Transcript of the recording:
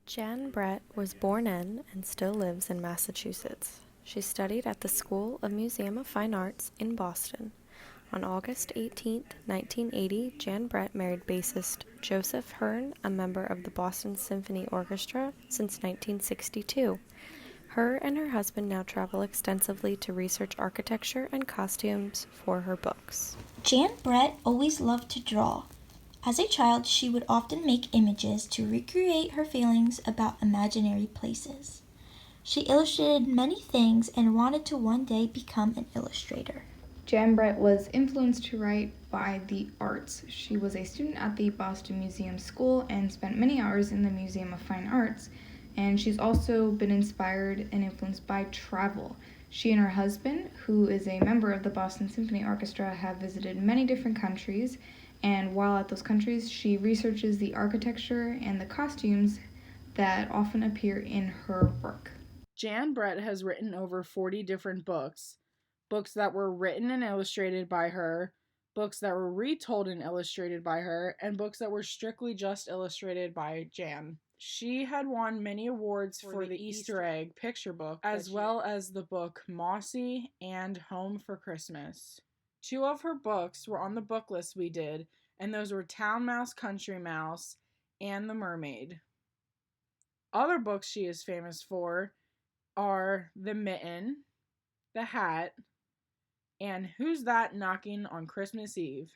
Jan Brett was born in and still lives in Massachusetts. She studied at the School of Museum of Fine Arts in Boston. On August 18, 1980, Jan Brett married bassist Joseph Hearn, a member of the Boston Symphony Orchestra since 1962. Her and her husband now travel extensively to research architecture and costumes for her books. Jan Brett always loved to draw. As a child, she would often make images to recreate her feelings about imaginary places. She illustrated many things and wanted to one day become an illustrator. Jan Brett was influenced to write by the arts. She was a student at the Boston Museum School and spent many hours in the Museum of Fine Arts. And she's also been inspired and influenced by travel. She and her husband, who is a member of the Boston Symphony Orchestra, have visited many different countries. And while at those countries, she researches the architecture and the costumes that often appear in her work. Jan Brett has written over 40 different books, books that were written and illustrated by her, books that were retold and illustrated by her, and books that were strictly just illustrated by Jan. She had won many awards for the Easter egg picture book, as well as the book Mossy and Home for Christmas. Two of her books were on the book list we did, and those were Town Mouse, Country Mouse, and The Mermaid. Other books she is famous for are The Mitten, The Hat, and Who's That Knocking on Christmas Eve?